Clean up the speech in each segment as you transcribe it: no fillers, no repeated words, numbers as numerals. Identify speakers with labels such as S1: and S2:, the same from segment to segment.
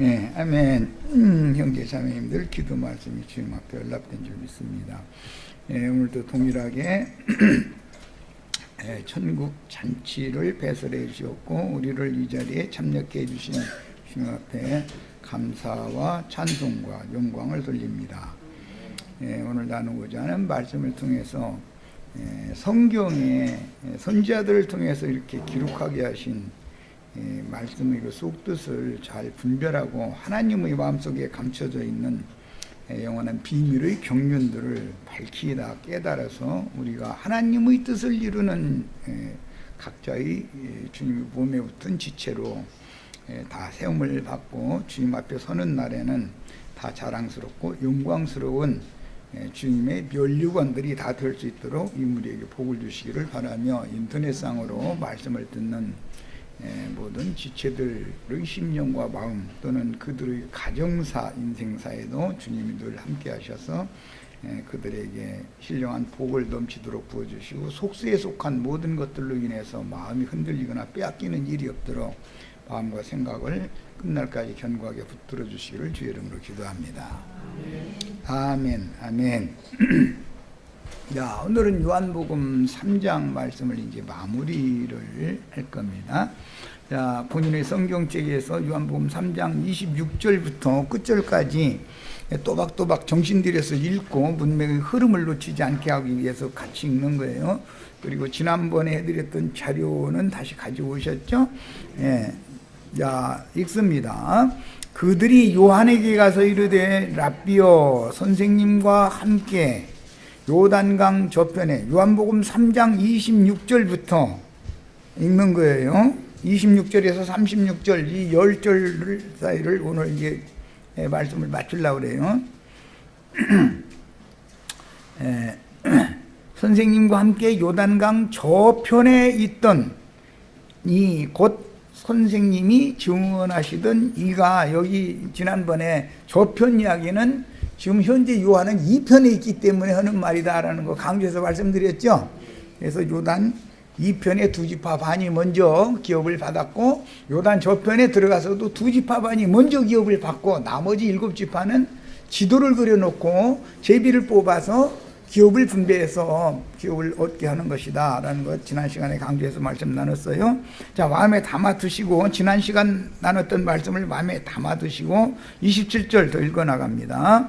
S1: 예, 아멘. 형제 자매님들 기도 말씀이 주님 앞에 연락된 줄 믿습니다. 예, 오늘도 동일하게 천국 잔치를 배설해 주셨고 우리를 이 자리에 참여케 해주신 주님 앞에 감사와 찬송과 영광을 돌립니다. 오늘 나누고자 하는 말씀을 통해서 성경에 선지자들을 통해서 이렇게 기록하게 하신 말씀의 그 속뜻을 잘 분별하고 하나님의 마음속에 감춰져 있는 영원한 비밀의 경륜들을 밝히 다 깨달아서 우리가 하나님의 뜻을 이루는 각자의 주님의 몸에 붙은 지체로 다 세움을 받고 주님 앞에 서는 날에는 다 자랑스럽고 영광스러운 주님의 면류관들이 다 될 수 있도록 이무리에게 복을 주시기를 바라며 인터넷상으로 말씀을 듣는 모든 지체들의 심령과 마음 또는 그들의 가정사, 인생사에도 주님이 늘 함께 하셔서 그들에게 신령한 복을 넘치도록 부어주시고 속수에 속한 모든 것들로 인해서 마음이 흔들리거나 빼앗기는 일이 없도록 마음과 생각을 끝날까지 견고하게 붙들어 주시기를 주의 이름으로 기도합니다. 아멘. 아멘. 자, 오늘은 요한복음 3장 말씀을 이제 마무리를 할 겁니다. 자, 본인의 성경책에서 요한복음 3장 26절부터 끝절까지 또박또박 정신 들여서 읽고 문맥의 흐름을 놓치지 않게 하기 위해서 같이 읽는 거예요. 그리고 지난번에 해드렸던 자료는 다시 가지고 오셨죠? 예. 자, 읽습니다. 그들이 요한에게 가서 이르되 랍비여 선생님과 함께 요단강 저편에 요한복음 3장 26절부터 읽는 거예요. 26절에서 36절 이 10절 사이를 오늘 이제 말씀을 맞추려고 그래요. 선생님과 함께 요단강 저편에 있던 이 곧 선생님이 증언하시던 이가 여기 지난번에 저편 이야기는 지금 현재 요한은 2편에 있기 때문에 하는 말이다라는 거 강조해서 말씀드렸죠. 그래서 요단 2편에 두 지파 반이 먼저 기업을 받았고 요단 저편에 들어가서도 두 지파 반이 먼저 기업을 받고 나머지 7지파는 지도를 그려놓고 제비를 뽑아서 기업을 분배해서 기업을 얻게 하는 것이다 라는 것 지난 시간에 강조해서 말씀 나눴어요. 자, 마음에 담아 두시고 지난 시간 나눴던 말씀을 마음에 담아 두시고 27절 더 읽어 나갑니다.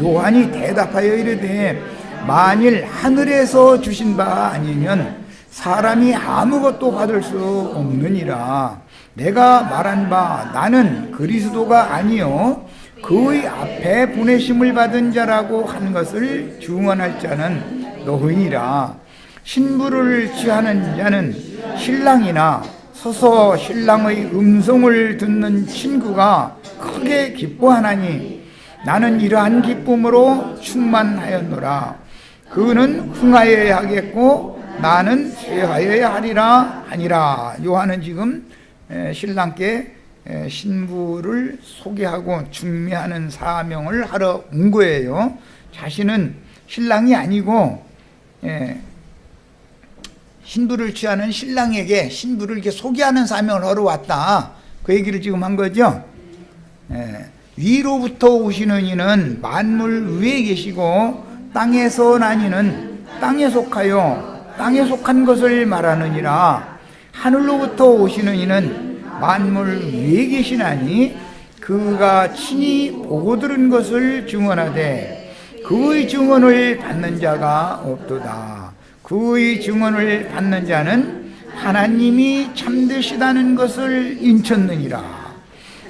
S1: 요한이 대답하여 이르되 만일 하늘에서 주신 바 아니면 사람이 아무것도 받을 수 없느니라. 내가 말한 바 나는 그리스도가 아니요 그의 앞에 보내심을 받은 자라고 한 것을 증언할 자는 너희니라. 신부를 취하는 자는 신랑이나 서서 신랑의 음성을 듣는 친구가 크게 기뻐하나니 나는 이러한 기쁨으로 충만하였노라. 그는 흥하여야 하겠고 나는 쇠하여야 하리라 하니라. 요한은 지금 신랑께 신부를 소개하고 중매하는 사명을 하러 온 거예요. 자신은 신랑이 아니고 신부를 취하는 신랑에게 신부를 이렇게 소개하는 사명을 하러 왔다. 그 얘기를 지금 한 거죠. 위로부터 오시는 이는 만물 위에 계시고 땅에서 난 이는 땅에 속하여 땅에 속한 것을 말하느니라. 하늘로부터 오시는 이는 만물 위에 계시나니 그가 친히 보고 들은 것을 증언하되 그의 증언을 받는 자가 없도다. 그의 증언을 받는 자는 하나님이 참되시다는 것을 인쳤느니라.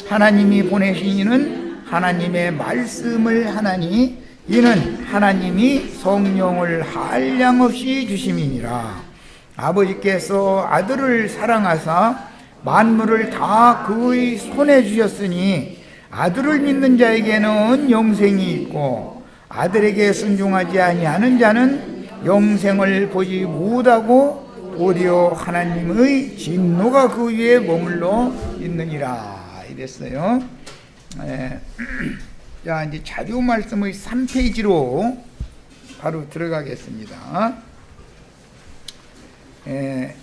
S1: 하나님이 보내신 이는 하나님의 말씀을 하나니 이는 하나님이 성령을 한량없이 주심이니라. 아버지께서 아들을 사랑하사 만물을 다 그의 손에 주셨으니 아들을 믿는 자에게는 영생이 있고 아들에게 순종하지 아니하는 자는 영생을 보지 못하고 오히려 하나님의 진노가 그 위에 머물러 있느니라. 이랬어요. 자, 이제 자료 말씀의 3페이지로 바로 들어가겠습니다.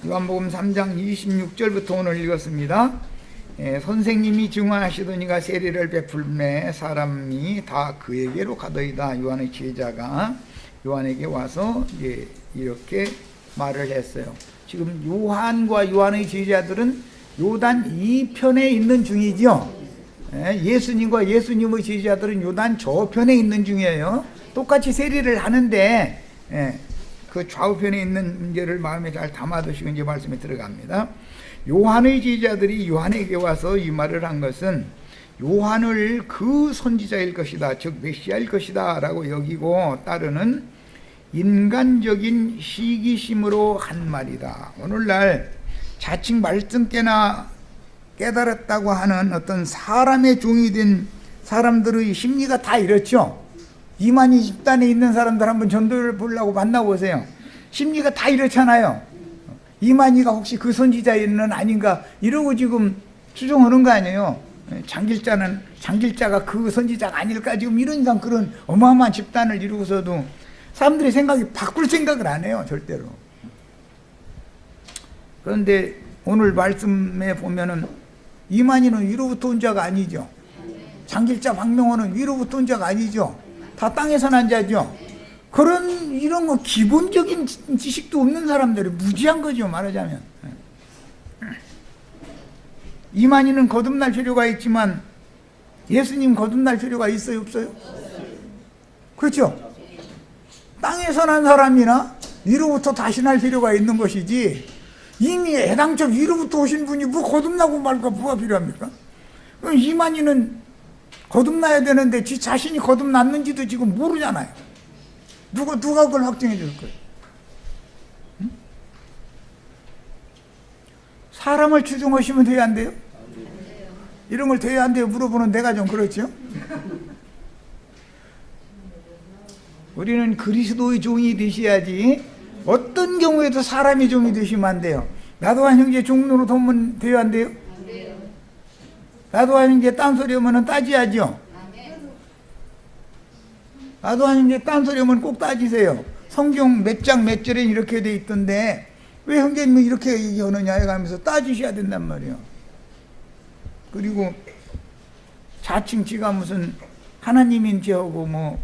S1: 요한복음 3장 26절부터 오늘 읽었습니다. 선생님이 증언하시더니가 세례를 베풀매 사람이 다 그에게로 가더이다. 요한의 제자가 요한에게 와서 이렇게 말을 했어요. 지금 요한과 요한의 제자들은 요단 이편에 있는 중이죠. 예수님과 예수님의 제자들은 요단 저편에 있는 중이에요. 똑같이 세례를 하는데 그 좌우편에 있는 문제를 마음에 잘 담아두시고 이제 말씀에 들어갑니다. 요한의 제자들이 요한에게 와서 이 말을 한 것은 요한을 그 선지자일 것이다, 즉 메시아일 것이다 라고 여기고 따르는 인간적인 시기심으로 한 말이다. 오늘날 자칭 말씀께나 깨달았다고 하는 어떤 사람의 종이 된 사람들의 심리가 다 이렇죠. 이만희 집단에 있는 사람들 한번 전도를 보려고 만나보세요. 심리가 다 이렇잖아요. 이만희가 혹시 그 선지자는 아닌가 이러고 지금 추정하는 거 아니에요. 장길자가 그 선지자가 아닐까 지금 이런 그런 어마어마한 집단을 이루고서도 사람들의 생각이 바꿀 생각을 안 해요. 절대로. 그런데 오늘 말씀에 보면은 이만희는 위로부터 온 자가 아니죠. 장길자 박명호는 위로부터 온 자가 아니죠. 다 땅에서 난 자죠. 이런 거 기본적인 지식도 없는 사람들이 무지한 거죠, 말하자면. 이만희는 거듭날 필요가 있지만 예수님 거듭날 필요가 있어요, 없어요? 그렇죠? 땅에서 난 사람이나 위로부터 다시 날 필요가 있는 것이지 이미 애당초 위로부터 오신 분이 뭐 거듭나고 말까 뭐가 필요합니까? 그럼 이만희는 거듭나야 되는데 지 자신이 거듭났는지도 지금 모르잖아요. 누가 그걸 확정해 줄 거예요? 응? 사람을 추종하시면 돼야 안 돼요? 이런 걸 돼야 안 돼요 물어보는 내가 좀 그렇죠? 우리는 그리스도의 종이 되셔야지 어떤 경우에도 사람의 종이 되시면 안 돼요. 나도한 형제 종로로 도면 돼야 안 돼요? 나도한 형제 딴소리 하면 따져야죠. 나도한 형제 딴소리 하면 꼭 따지세요. 성경 몇 장 몇 절에 이렇게 돼 있던데 왜 형제님은 이렇게 얘기하느냐 해가면서 따지셔야 된단 말이에요. 그리고 자칭 지가 무슨 하나님인 체하고 뭐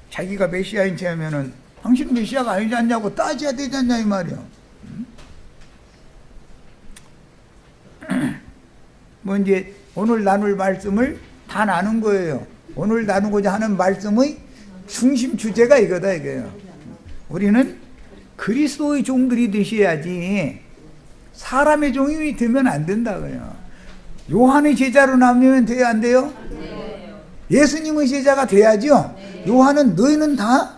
S1: 자기가 메시아인 체 하면은 당신 메시아가 아니지 않냐고 따져야 되지 않냐 이 말이에요. 뭐 이제 오늘 나눌 말씀을 다 나눈 거예요. 오늘 나누고자 하는 말씀의 중심 주제가 이거다 이거예요. 우리는 그리스도의 종들이 되셔야지 사람의 종이 되면 안 된다고요. 요한의 제자로 남으면 돼야 안 돼요? 예수님의 제자가 돼야죠. 요한은 너희는 다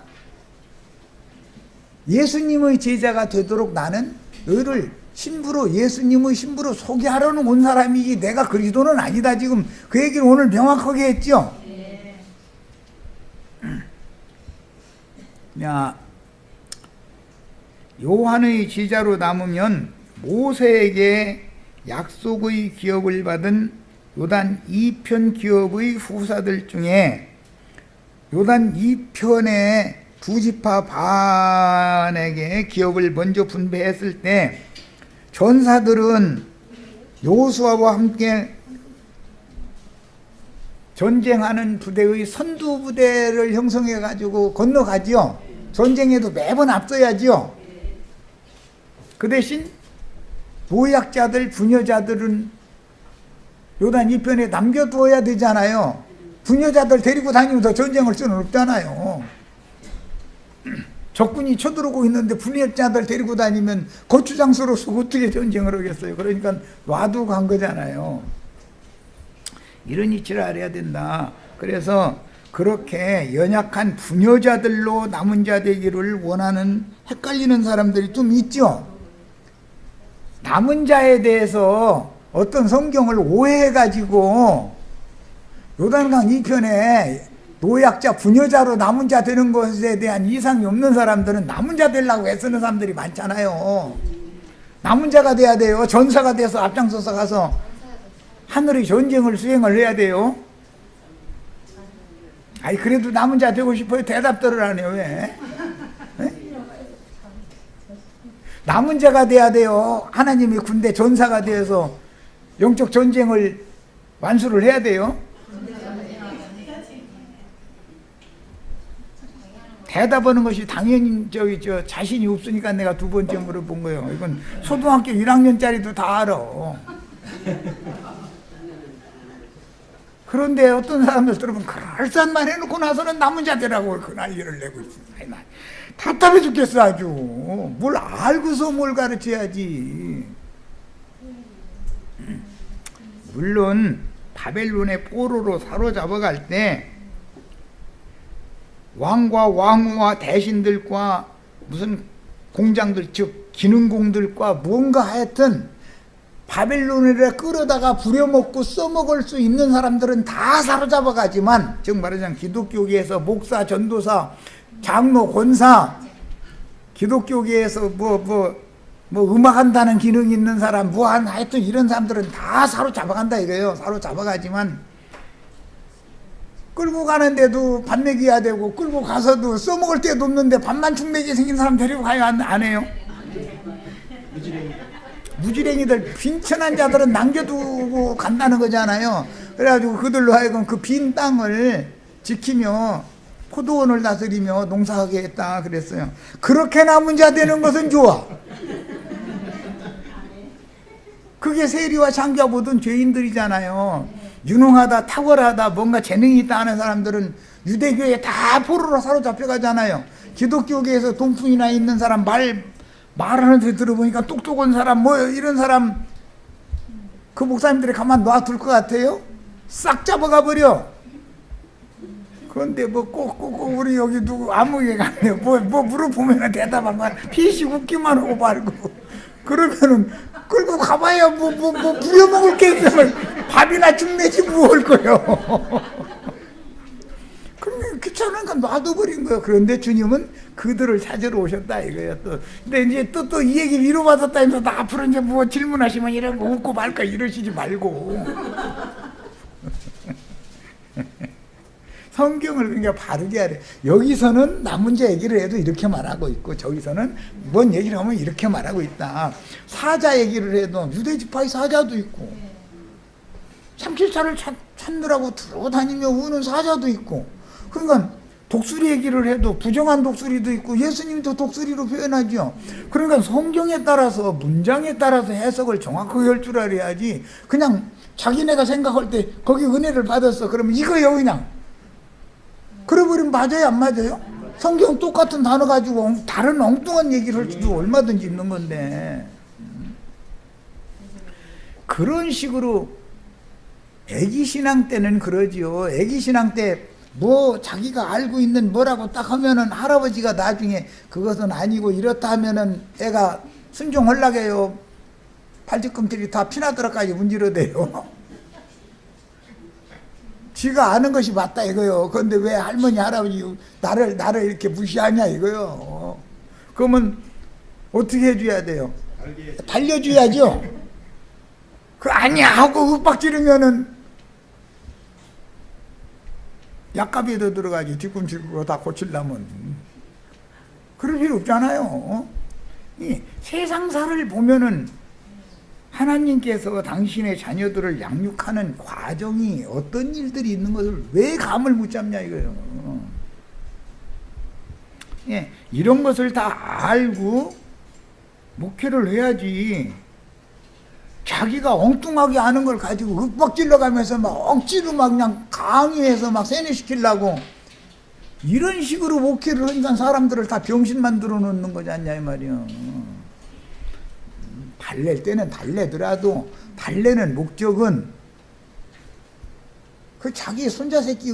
S1: 예수님의 제자가 되도록 나는 너희를 신부로 예수님의 신부로 소개하려는 온 사람이지 내가 그리스도는 아니다. 지금 그 얘기를 오늘 명확하게 했죠. 야, 요한의 제자로 남으면 모세에게 약속의 기업을 받은 요단 2편 기업의 후사들 중에 요단 2편의 두 지파 반에게 기업을 먼저 분배했을 때 전사들은 여호수아와 함께 전쟁하는 부대의 선두 부대를 형성해 가지고 건너가지요. 전쟁에도 매번 앞서야지요. 그 대신 노약자들, 부녀자들은 요단 2편에 남겨두어야 되잖아요. 부녀자들 데리고 다니면서 전쟁을 수는 없잖아요. 적군이 쳐들어오고 있는데 부녀자들 데리고 다니면 거추장스러워서 어떻게 전쟁을 하겠어요. 그러니까 놔두고 간 거잖아요. 이런 이치를 알아야 된다. 그래서 그렇게 연약한 부녀자들로 남은 자 되기를 원하는 헷갈리는 사람들이 좀 있죠. 남은 자에 대해서 어떤 성경을 오해해가지고 요단강 2편에 노약자, 부녀자로 남은 자 되는 것에 대한 이상이 없는 사람들은 남은 자 되려고 애쓰는 사람들이 많잖아요. 남은 자가 돼야 돼요. 전사가 돼서 앞장서서 가서 하늘의 전쟁을 수행을 해야 돼요. 아니 그래도 남은 자 되고 싶어요? 대답들을 안 해요. 왜? 네? 남은 자가 돼야 돼요. 하나님이 군대 전사가 되어서 영적 전쟁을 완수를 해야 돼요? 대답하는 것이 당연히 자신이 없으니까 내가 두 번째 물어본 거예요. 이건 초등학교 1학년짜리도 다 알아. 그런데 어떤 사람들 들어보면 그럴싸한 말 해놓고 나서는 남은 자들하고 그 난리를 내고 있어. 답답해 죽겠어 아주. 뭘 알고서 뭘 가르쳐야지. 물론 바벨론의 포로로 사로잡아갈 때 왕과 왕후와 대신들과 무슨 공장들 즉 기능공들과 뭔가 하여튼 바벨론을 끌어다가 부려먹고 써먹을 수 있는 사람들은 다 사로잡아가지만, 즉 말하자면 기독교계에서 목사, 전도사, 장로, 권사, 기독교계에서 음악한다는 기능이 있는 사람, 하여튼 이런 사람들은 다 사로잡아간다 이거예요. 사로잡아가지만 끌고 가는데도 밥 먹여야 되고, 끌고 가서도 써먹을 데도 없는데 밥만 축내게 생긴 사람 데리고 가요? 안 해요? 무지랭이들, 빈천한 자들은 남겨두고 간다는 거잖아요. 그래가지고 그들로 하여금 그 빈 땅을 지키며 포도원을 다스리며 농사하게 했다 그랬어요. 그렇게 남은 자 되는 것은 좋아. 그게 세리와 장자 모든 죄인들이잖아요. 유능하다, 탁월하다, 뭔가 재능이 있다 하는 사람들은 유대교에 다 포로로 사로잡혀가잖아요. 기독교계에서 돈풍이나 있는 사람, 말하는 데 들어보니까 똑똑한 사람, 이런 사람, 그 목사님들이 가만 놔둘 것 같아요? 싹 잡아가 버려. 그런데 꼭 우리 여기 누구 아무 얘기 안 해요. 물어보면 대답 안 가. 피식 웃기만 하고 말고. 그러면은 끌고 가봐야 부려먹을 게 있으면 밥이나 죽내지 뭘 거요. 그러면 귀찮으니까 놔둬버린 거예요. 그런데 주님은 그들을 찾으러 오셨다 이거예요. 근데 이제 또 이 얘기 위로받았다 해서 나 앞으로 이제 질문하시면 이런 거 웃고 말까 이러시지 말고. 성경을 그러니까 바르게 하래. 여기서는 남은 자 얘기를 해도 이렇게 말하고 있고, 저기서는 뭔 얘기를 하면 이렇게 말하고 있다. 사자 얘기를 해도 유대지파의 사자도 있고, 삼킬사를 찾느라고 들어다니며 우는 사자도 있고, 그러니까 독수리 얘기를 해도 부정한 독수리도 있고, 예수님도 독수리로 표현하죠. 그러니까 성경에 따라서, 문장에 따라서 해석을 정확하게 할 줄 알아야지, 그냥 자기네가 생각할 때 거기 은혜를 받았어 그러면 이거예요 그냥. 그래버리면 맞아요 안 맞아요? 성경 똑같은 단어 가지고 다른 엉뚱한 얘기를 할 수도 얼마든지 있는 건데, 그런 식으로 애기신앙 때는 그러지요. 애기신앙 때 자기가 알고 있는 뭐라고 딱 하면은 할아버지가 나중에 그것은 아니고 이렇다 하면은 애가 순종하려고 해요. 발뒤꿈틀이 다 피나들어까지 문지르대요. 지가 아는 것이 맞다 이거요. 그런데 왜 할머니 할아버지 나를 이렇게 무시하냐 이거요. 그러면 어떻게 해줘야 돼요? 달려줘야죠. 아니야 하고 윽박 지르면은 약값에도 들어가지. 뒤꿈치 그거 다 고치려면. 그럴 필요 없잖아요. 이 세상사를 보면은 하나님께서 당신의 자녀들을 양육하는 과정이 어떤 일들이 있는 것을 왜 감을 못 잡냐 이거예요. 예, 이런 것을 다 알고 목회를 해야지. 자기가 엉뚱하게 아는 걸 가지고 윽박질러 가면서 막 억지로 막 그냥 강요해서 막 세뇌시키려고 이런 식으로 목회를 하니까 사람들을 다 병신 만들어 놓는 거지 않냐 이 말이야. 달랠 때는 달래더라도 달래는 목적은 그 자기 손자 새끼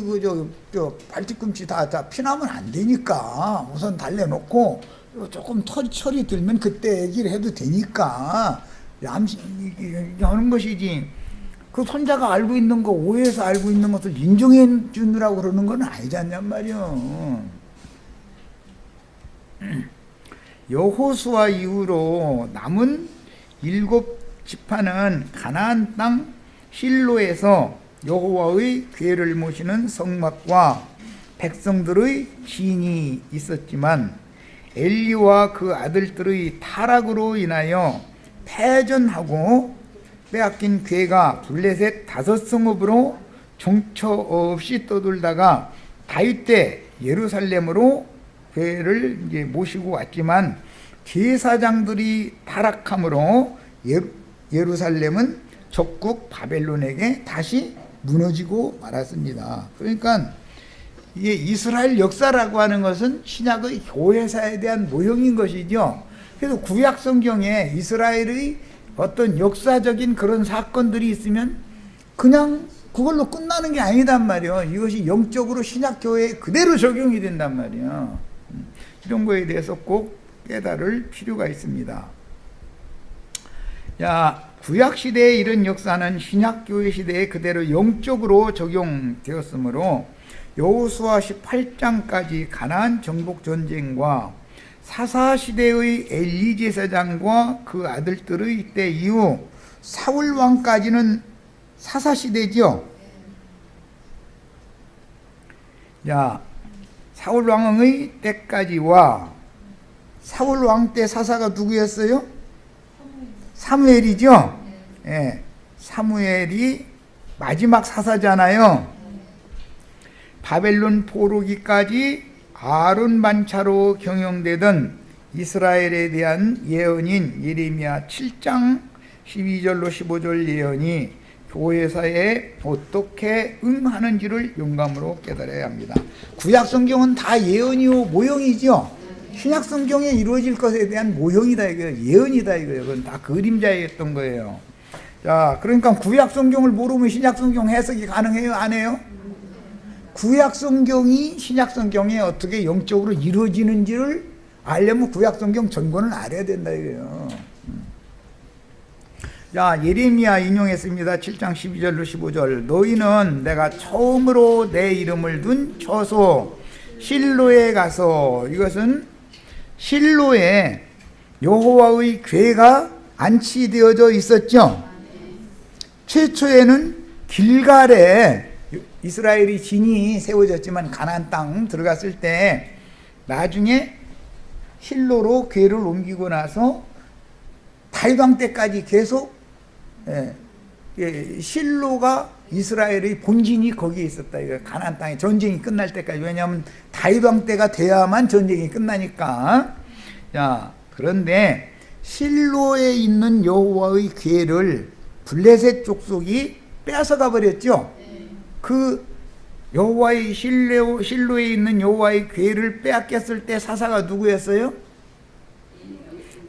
S1: 저 발뒤꿈치 다 피나면 안 되니까 우선 달래놓고 조금 철이 들면 그때 얘기를 해도 되니까 하는 것이지. 그 손자가 알고 있는 거 오해해서 알고 있는 것을 인정해 주느라고 그러는 건 아니지 않냔 말이야. 여호수아 이후로 남은 7지파는 가나안 땅 실로에서 여호와의 궤를 모시는 성막과 백성들의 진이 있었지만 엘리와 그 아들들의 타락으로 인하여 패전하고 빼앗긴 괴가 블레셋 5성읍으로 정처 없이 떠돌다가 다윗 때 예루살렘으로 괴를 이제 모시고 왔지만 제사장들이 타락함으로 예루살렘은 적국 바벨론에게 다시 무너지고 말았습니다. 그러니까 이게 이스라엘 역사라고 하는 것은 신약의 교회사에 대한 모형인 것이죠. 그래서 구약 성경에 이스라엘의 어떤 역사적인 그런 사건들이 있으면 그냥 그걸로 끝나는 게 아니단 말이에요. 이것이 영적으로 신약 교회에 그대로 적용이 된단 말이에요. 이런 거에 대해서 꼭 깨달을 필요가 있습니다. 자, 구약 시대의 이런 역사는 신약 교회 시대에 그대로 영적으로 적용되었으므로 여호수아 18장까지 가나안 정복 전쟁과 사사 시대의 엘리 제사장과 그 아들들의 때 이후 사울 왕까지는 사사 시대죠. 자, 사울 왕의 때까지와 사울 왕 때 사사가 누구였어요? 사무엘이죠. 예, 사무엘이 마지막 사사잖아요. 바벨론 포로기까지 아론 반차로 경영되던 이스라엘에 대한 예언인 예레미야 7장 12절로 15절 예언이 교회사에 어떻게 응하는지를 영감으로 깨달아야 합니다. 구약 성경은 다 예언이요 모형이죠. 신약 성경에 이루어질 것에 대한 모형이다 이거예요. 예언이다 이거예요. 그건 다 그림자였던 거예요. 자, 그러니까 구약 성경을 모르면 신약 성경 해석이 가능해요? 안 해요? 구약 성경이 신약 성경에 어떻게 영적으로 이루어지는지를 알려면 구약 성경 전권을 알아야 된다 이거예요. 자, 예레미야 인용했습니다. 7장 12절로 15절. 너희는 내가 처음으로 내 이름을 둔 처소 실로에 가서, 이것은 실로에 여호와의 궤가 안치되어져 있었죠. 최초에는 길갈에 이스라엘이 진이 세워졌지만 가나안 땅 들어갔을 때 나중에 실로로 궤를 옮기고 나서 다윗 왕 때까지 계속 실로가 이스라엘의 본진이 거기에 있었다. 이거 가나안 땅에 전쟁이 끝날 때까지. 왜냐하면 다윗 왕 때가 돼야만 전쟁이 끝나니까. 자, 그런데 실로에 있는 여호와의 궤를 블레셋 족속이 빼앗아가 버렸죠. 그 여호와의 실로에 있는 여호와의 궤를 빼앗겼을 때 사사가 누구였어요?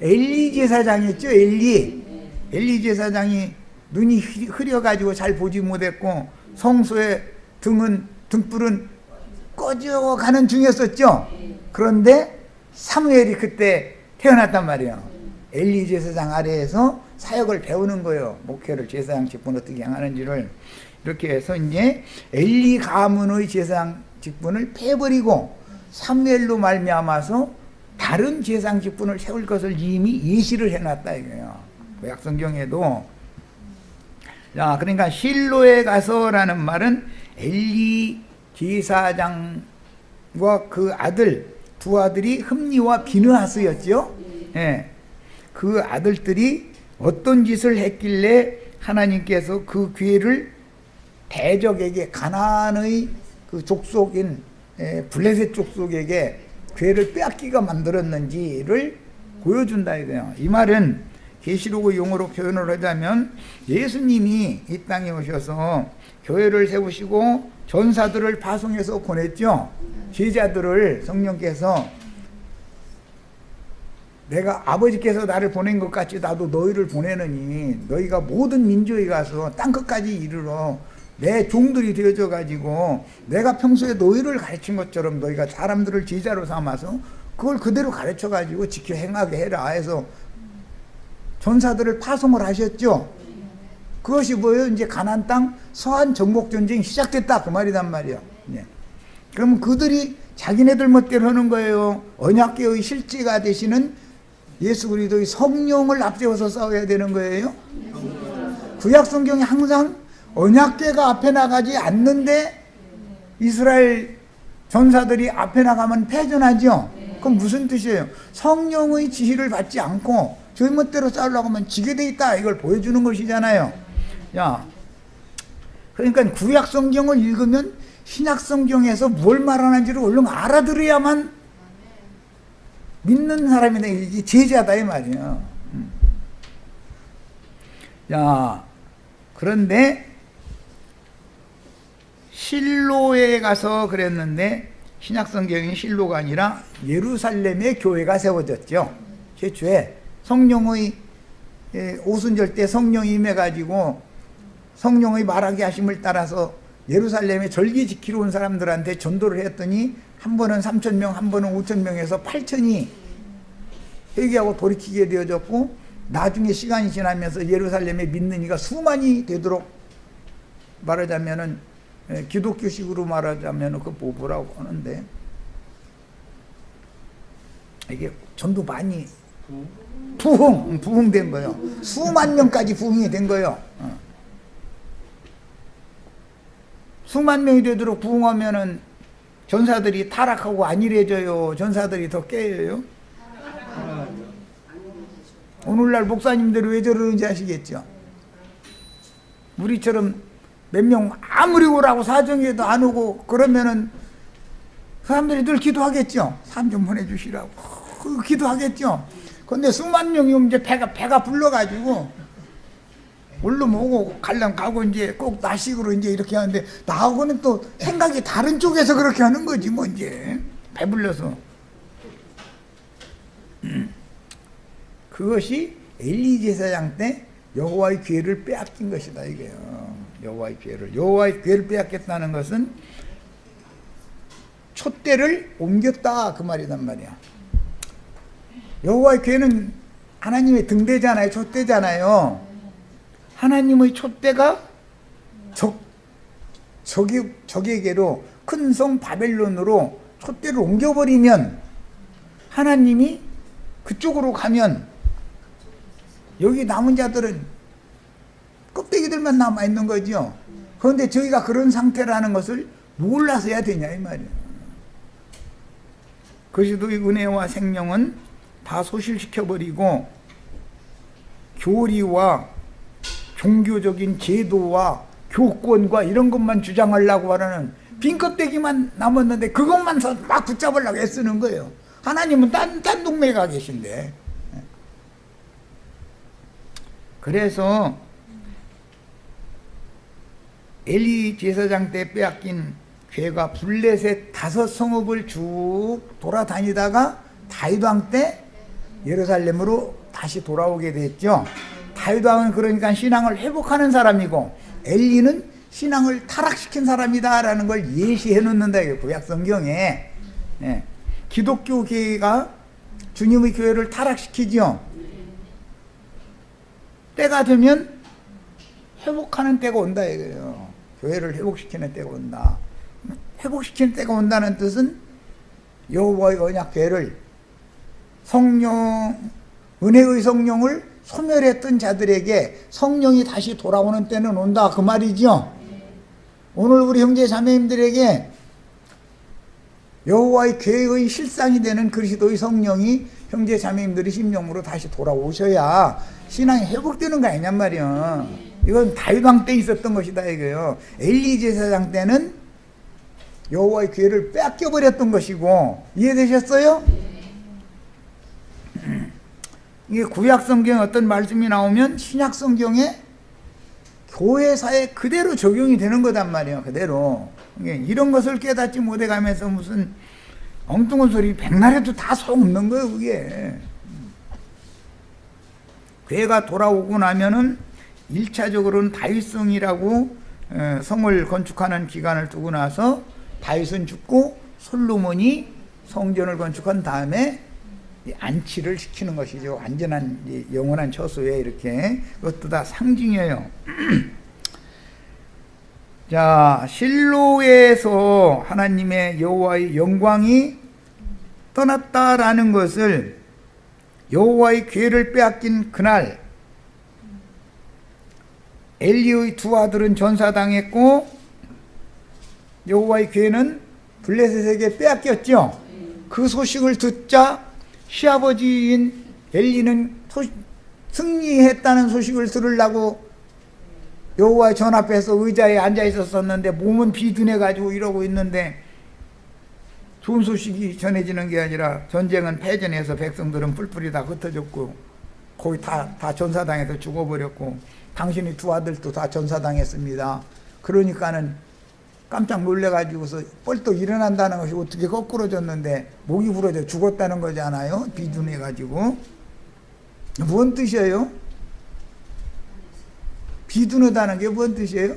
S1: 엘리 제사장이었죠. 엘리 제사장이 눈이 흐려가지고 잘 보지 못했고 성소의 등불은 꺼져가는 중이었었죠. 그런데 사무엘이 그때 태어났단 말이에요. 엘리 제사장 아래에서 사역을 배우는 거예요. 목회를, 제사장 직분 어떻게 하는지를. 이렇게 해서 이제 엘리 가문의 제사장 직분을 패버리고 사무엘로 말미암아서 다른 제사장 직분을 세울 것을 이미 예시를 해놨다 이거예요. 구약 성경에도. 자, 그러니까 실로에 가서라는 말은 엘리 제사장과 그 아들, 두 아들이 흠니와 비느하스였죠. 예. 그 아들들이 어떤 짓을 했길래 하나님께서 그 궤를 대적에게, 가나안의 그 족속인 블레셋 족속에게 궤를 빼앗기가 만들었는지를 보여준다 이거예요. 이 말은 계시록의 용어로 표현을 하자면 예수님이 이 땅에 오셔서 교회를 세우시고 전사들을 파송해서 보냈죠. 제자들을 성령께서 내가 아버지께서 나를 보낸 것 같이 나도 너희를 보내느니 너희가 모든 민족에 가서 땅끝까지 이르러 내 종들이 되어져 가지고 내가 평소에 너희를 가르친 것처럼 너희가 사람들을 제자로 삼아서 그걸 그대로 가르쳐 가지고 지켜 행하게 해라 해서 전사들을 파송을 하셨죠. 그것이 뭐예요? 이제 가나안 땅 서한 정복 전쟁이 시작됐다 그 말이란 말이야. 네. 그러면 그들이 자기네들 멋대로 하는 거예요. 언약궤의 실제가 되시는 예수 그리스도의 성령을 앞세워서 싸워야 되는 거예요. 구약 성경이 항상 언약궤가 앞에 나가지 않는데 이스라엘 전사들이 앞에 나가면 패전하죠. 그럼 무슨 뜻이에요? 성령의 지시를 받지 않고 저희 멋대로 싸우려고 하면 지게 돼 있다. 이걸 보여주는 것이잖아요. 야, 그러니까 구약 성경을 읽으면 신약 성경에서 뭘 말하는지를 얼른 알아들어야만 믿는 사람이다. 이게 제자다 이 말이야. 야, 그런데 실로에 가서 그랬는데 신약 성경이 실로가 아니라 예루살렘에 교회가 세워졌죠. 최초에 성령의 오순절 때 성령이 임해가지고 성령의 말하게 하심을 따라서 예루살렘에 절기 지키러 온 사람들한테 전도를 했더니 한 번은 3,000명, 한 번은 5,000명에서 8,000이 회개하고 돌이키게 되어졌고, 나중에 시간이 지나면서 예루살렘에 믿는 이가 수만이 되도록, 말하자면은 기독교식으로 말하자면은 그 뭐라고 하는데, 이게 전도 많이 부흥된 거예요. 수만 명까지 부흥이 된 거예요. 수만 명이 되도록 부흥하면은 전사들이 타락하고 안일해져요? 전사들이 더 깨어요? 오늘날 목사님들이 왜 저러는지 아시겠죠? 우리처럼 몇 명 아무리 오라고 사정해도 안 오고 그러면은 사람들이 늘 기도하겠죠? 산 좀 보내주시라고 기도하겠죠? 근데 수만 명이 오면 이제 배가 불러가지고 물론 오고 갈랑 가고 이제 꼭 나식으로 이제 이렇게 하는데, 나하고는 또 생각이 다른 쪽에서 그렇게 하는 거지 뭐. 이제 배불러서. 그것이 엘리 제사장 때 여호와의 기회를 빼앗긴 것이다 이게요. 여호와의 기회를 빼앗겼다는 것은 촛대를 옮겼다 그 말이란 말이야. 여호와의 기회는 하나님의 등대잖아요. 촛대잖아요. 하나님의 촛대가 적에게로 큰 성 바벨론으로 촛대를 옮겨버리면, 하나님이 그쪽으로 가면 여기 남은 자들은 껍데기들만 남아있는 거죠. 그런데 저희가 그런 상태라는 것을 몰라서 해야 되냐 이 말이에요. 그리스도의 은혜와 생명은 다 소실시켜버리고 교리와 종교적인 제도와 교권과 이런 것만 주장하려고 하는 빈 껍데기만 남았는데 그것만 막 붙잡으려고 애쓰는 거예요. 하나님은 딴 동네에 가 계신데. 그래서 엘리 제사장 때 빼앗긴 괴가 블레셋 5성읍을 쭉 돌아다니다가 다윗 왕 때 예루살렘으로 다시 돌아오게 됐죠. 다윗 왕은 그러니까 신앙을 회복하는 사람이고, 엘리는 신앙을 타락시킨 사람이다라는 걸 예시해 놓는다. 구약 성경에. 기독교 교회가 주님의 교회를 타락시키죠. 때가 되면 회복하는 때가 온다 이거예요. 교회를 회복시키는 때가 온다. 회복시키는 때가 온다는 뜻은 여호와의 언약 교회를 성령, 은혜의 성령을 소멸했던 자들에게 성령이 다시 돌아오는 때는 온다 그 말이죠. 오늘 우리 형제 자매님들에게 여호와의 계획의 실상이 되는 그리스도의 성령이 형제 자매님들의 심령으로 다시 돌아오셔야 신앙이 회복되는 거 아니냔 말이야. 이건 다윗 왕 때 있었던 것이다 이거예요. 엘리 제사장 때는 여호와의 기회를 뺏겨 버렸던 것이고, 이해되셨어요? 이게 구약 성경에 어떤 말씀이 나오면 신약 성경에 교회사에 그대로 적용이 되는 거단 말이에요. 그대로. 이런 것을 깨닫지 못해 가면서 무슨 엉뚱한 소리 백날 해도 다 소용없는 거예요 그게. 괴가 돌아오고 나면은 1차적으로는 다윗성이라고 성을 건축하는 기간을 두고 나서 다윗은 죽고 솔로몬이 성전을 건축한 다음에 안치를 시키는 것이죠. 완전한 영원한 처소에 이렇게. 그것도 다 상징이에요. 자, 실로에서 하나님의 여호와의 영광이 떠났다라는 것을 여호와의 기회를 빼앗긴 그날 엘리의 두 아들은 전사당했고 여호와의 기회는 블레셋에게 빼앗겼죠. 그 소식을 듣자 시아버지인 엘리는 승리했다는 소식을 들으려고 여호와 전 앞에서 의자에 앉아 있었었는데 몸은 비둔해 가지고 이러고 있는데 좋은 소식이 전해지는 게 아니라 전쟁은 패전해서 백성들은 뿔뿔이 다 흩어졌고 거의 다 전사당해서 죽어버렸고 당신의 두 아들도 다 전사당했습니다. 그러니까는 깜짝 놀래가지고서 뻘떡 일어난다는 것이 어떻게 거꾸로졌는데 목이 부러져 죽었다는 거잖아요. 비둔해가지고. 뭔 뜻이에요? 비둔하다는 게 뭔 뜻이에요?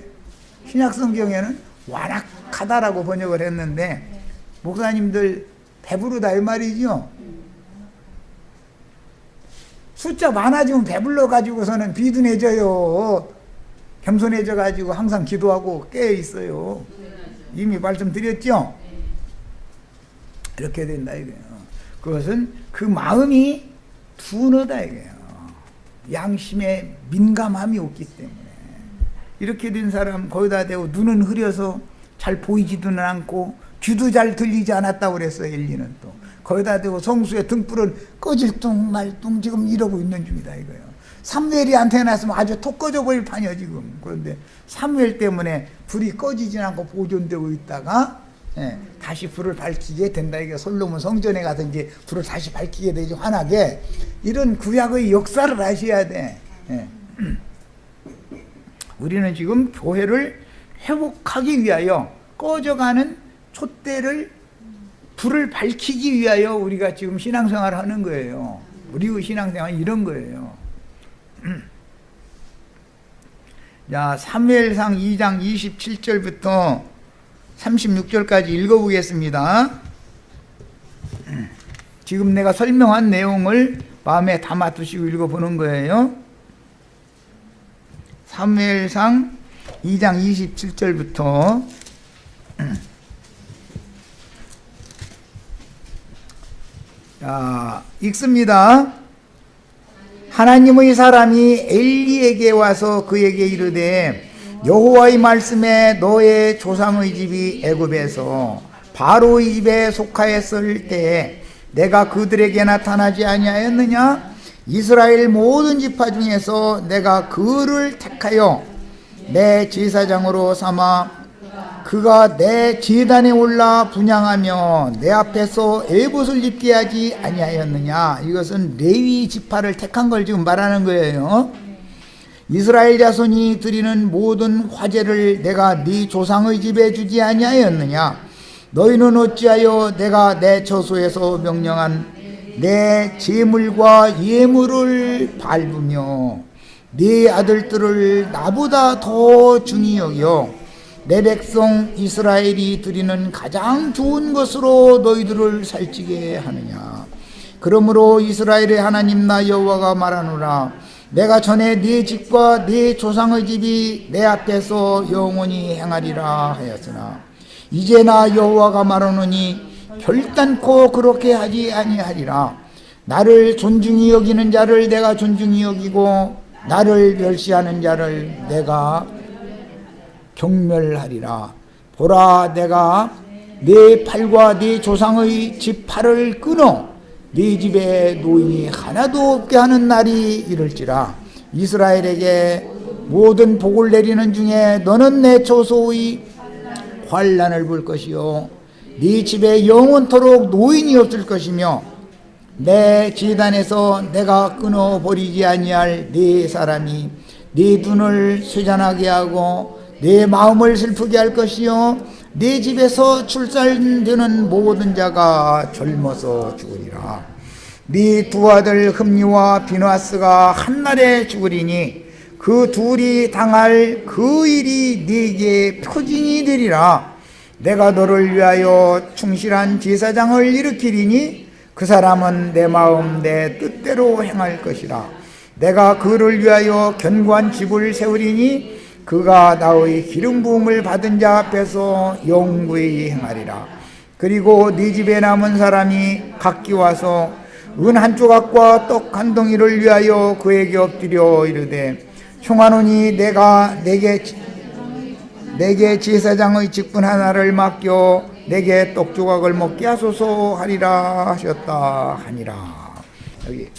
S1: 신약성경에는 완악하다라고 번역을 했는데 목사님들 배부르다 이 말이죠. 숫자 많아지면 배불러 가지고서는 비둔해져요. 겸손해져 가지고 항상 기도하고 깨어 있어요. 이미 말씀드렸죠? 이렇게 된다 이거예요. 그것은 그 마음이 둔하다 이거예요. 양심에 민감함이 없기 때문에. 이렇게 된 사람 거기다 대고 눈은 흐려서 잘 보이지도 않고 귀도 잘 들리지 않았다고 그랬어요. 엘리는 또 거기다 대고 성수의 등불은 꺼질 뚱 말 뚱 지금 이러고 있는 중이다 이거예요. 사무엘이 안 태어났으면 아주 톡 꺼져 버릴 판이야 지금. 그런데 사무엘 때문에 불이 꺼지지 않고 보존되고 있다가 다시 불을 밝히게 된다. 이게 솔로몬 성전에 가서 이제 불을 다시 밝히게 되지 환하게. 이런 구약의 역사를 아셔야 돼. 우리는 지금 교회를 회복하기 위하여 꺼져가는 촛대를 불을 밝히기 위하여 우리가 지금 신앙생활을 하는 거예요. 우리의 신앙생활은 이런 거예요. 자, 사무엘상 2장 27절부터 36절까지 읽어보겠습니다. 지금 내가 설명한 내용을 마음에 담아 두시고 읽어보는 거예요. 사무엘상 2장 27절부터 자, 읽습니다. 하나님의 사람이 엘리에게 와서 그에게 이르되 여호와의 말씀에 너의 조상의 집이 애굽에서 바로의 집에 속하였을 때에 내가 그들에게 나타나지 아니하였느냐? 이스라엘 모든 지파 중에서 내가 그를 택하여 내 제사장으로 삼아 그가 내 제단에 올라 분향하며 내 앞에서 에봇을 입게 하지 아니하였느냐? 이것은 레위 지파를 택한 걸 지금 말하는 거예요. 이스라엘 자손이 드리는 모든 화제를 내가 네 조상의 집에 주지 아니하였느냐? 너희는 어찌하여 내가 내 처소에서 명령한 내 제물과 예물을 밟으며 네 아들들을 나보다 더 중히 여겨 내 백성 이스라엘이 드리는 가장 좋은 것으로 너희들을 살찌게 하느냐? 그러므로 이스라엘의 하나님 나 여호와가 말하노라. 내가 전에 네 집과 네 조상의 집이 내 앞에서 영원히 행하리라 하였으나 이제 나 여호와가 말하노니 결단코 그렇게 하지 아니하리라. 나를 존중히 여기는 자를 내가 존중히 여기고 나를 멸시하는 자를 내가 경멸하리라. 보라, 내가 네 팔과 네 조상의 지팔을 끊어 네 집에 노인이 하나도 없게 하는 날이 이를지라. 이스라엘에게 모든 복을 내리는 중에 너는 내 조소의 환난을 볼 것이요 네 집에 영원토록 노인이 없을 것이며 내 제단에서 내가 끊어버리지 아니할 네 사람이 네 눈을 쇠잔하게 하고 내 마음을 슬프게 할 것이요 내 집에서 출산되는 모든 자가 젊어서 죽으리라. 네 두 아들 흠니와 비누아스가 한날에 죽으리니 그 둘이 당할 그 일이 네게 표징이 되리라. 내가 너를 위하여 충실한 제사장을 일으키리니 그 사람은 내 마음 내 뜻대로 행할 것이라. 내가 그를 위하여 견고한 집을 세우리니 그가 나의 기름 부음을 받은 자 앞에서 영구히 행하리라. 그리고 네 집에 남은 사람이 각기 와서 은 한 조각과 떡 한 덩이를 위하여 그에게 엎드려 이르되 청하노니 내가 내게 제사장의 직분 하나를 맡겨 내게 떡 조각을 먹게 하소서 하리라 하셨다 하니라. 여기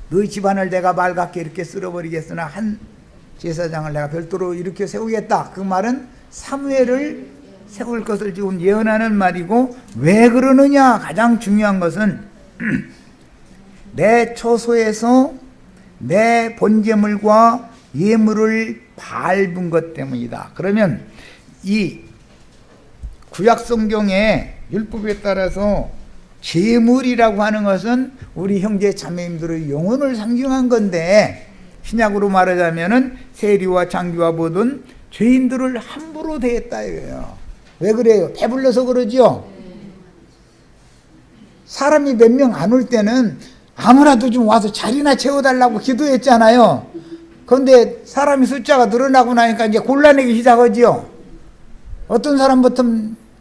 S1: 너희 집안을 내가 말같게 이렇게 쓸어버리겠으나 한 제사장을 내가 별도로 이렇게 세우겠다. 그 말은 사무엘을 세울 것을 지금 예언하는 말이고, 왜 그러느냐? 가장 중요한 것은 내 처소에서 내 번제물과 예물을 밟은 것 때문이다. 그러면 이 구약성경의 율법에 따라서 제물이라고 하는 것은 우리 형제 자매님들의 영혼을 상징한 건데, 신약으로 말하자면은 세리와 장기와 보던 죄인들을 함부로 대했다 이거예요. 왜 그래요? 배불러서 그러죠. 사람이 몇 명 안 올 때는 아무라도 좀 와서 자리나 채워달라고 기도했잖아요. 그런데 사람이 숫자가 늘어나고 나니까 이제 골라내기 시작하죠. 어떤 사람부터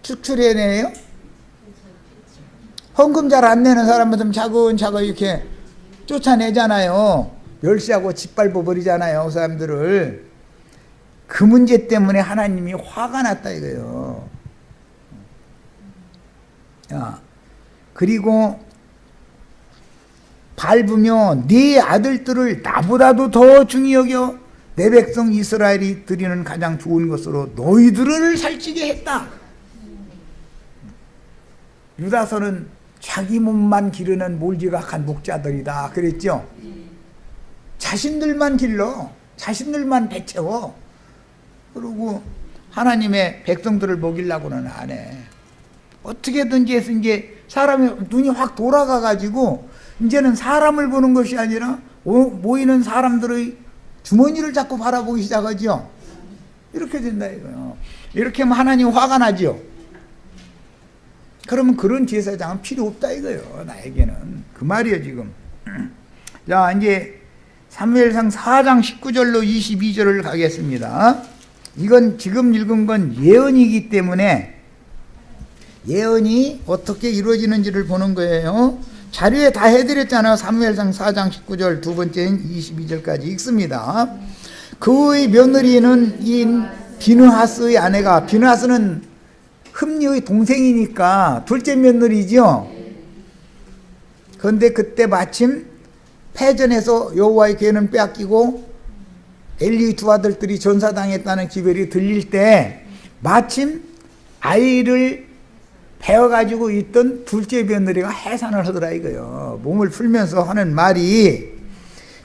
S1: 추출해내요? 헌금 잘 안 내는 사람부터 차근차근 이렇게 쫓아내잖아요. 멸시하고 짓밟아 버리잖아요, 그 사람들을. 그 문제 때문에 하나님이 화가 났다 이거예요. 그리고 밟으며 네 아들들을 나보다도 더 중히 여겨 내 백성 이스라엘이 드리는 가장 좋은 것으로 너희들을 살찌게 했다. 유다서는 자기 몸만 기르는 몰지각한 목자들이다 그랬죠. 자신들만 길러, 자신들만 배채워. 그리고 하나님의 백성들을 먹이려고는 안 해. 어떻게든지 해서 이제 사람이 눈이 확 돌아가가지고 이제는 사람을 보는 것이 아니라 모이는 사람들의 주머니를 자꾸 바라보기 시작하죠. 이렇게 된다 이거요. 이렇게 하면 하나님 화가 나죠. 그러면 그런 제사장은 필요 없다 이거요. 나에게는 그 말이에요 지금. 자, 이제 사무엘상 4장 19절로 22절을 가겠습니다. 이건 지금 읽은 건 예언이기 때문에 예언이 어떻게 이루어지는지를 보는 거예요. 자료에 다 해드렸잖아요. 사무엘상 4장 19절, 두 번째인 22절까지 읽습니다. 그의 며느리는 이 비느하스의 아내가, 비느하스는 흠리의 동생이니까 둘째 며느리죠. 그런데 그때 마침 패전에서 여호와의궤는 빼앗기고 엘리의 두 아들들이 전사당했다는 기별이 들릴 때 마침 아이를 베어가지고 있던 둘째 며느리가 해산을 하더라 이거요. 몸을 풀면서 하는 말이,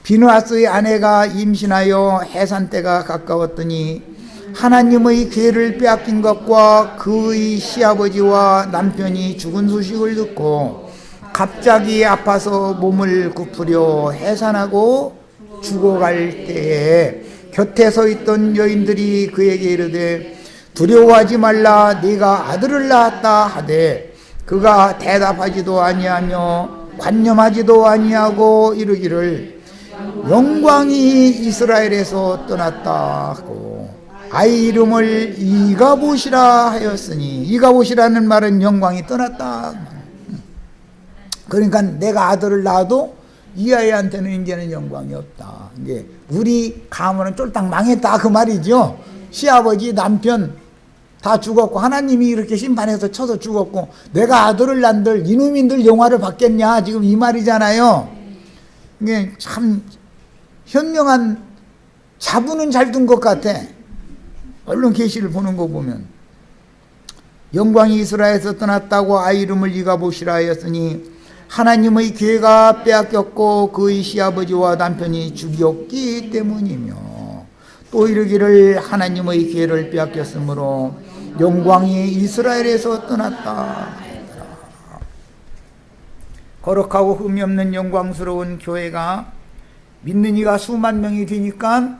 S1: 비느하스의 아내가 임신하여 해산 때가 가까웠더니 하나님의 괴를 빼앗긴 것과 그의 시아버지와 남편이 죽은 소식을 듣고 갑자기 아파서 몸을 굽으려 해산하고 죽어갈 때에 곁에 서 있던 여인들이 그에게 이르되 두려워하지 말라, 네가 아들을 낳았다 하되 그가 대답하지도 아니하며 관념하지도 아니하고 이르기를 영광이 이스라엘에서 떠났다 하고 아이 이름을 이가봇이라 하였으니, 이가봇이라는 말은 영광이 떠났다. 그러니까 내가 아들을 낳아도 이 아이한테는 이제는 영광이 없다. 이제 우리 가문은 쫄딱 망했다 그 말이죠. 시아버지, 남편 다 죽었고 하나님이 이렇게 심판해서 쳐서 죽었고 내가 아들을 낳은들 이놈인들 영화를 받겠냐, 지금 이 말이잖아요. 이게 참 현명한 자부는 잘 둔 것 같아. 얼른 계시를 보는 거 보면 영광이 이스라엘에서 떠났다고 아이 이름을 이가봇이라 하였으니 하나님의 괴가 빼앗겼고 그의 시아버지와 남편이 죽였기 때문이며, 또 이르기를 하나님의 괴를 빼앗겼으므로 영광이 이스라엘에서 떠났다. 거룩하고 흠이 없는 영광스러운 교회가 믿는 이가 수만 명이 되니까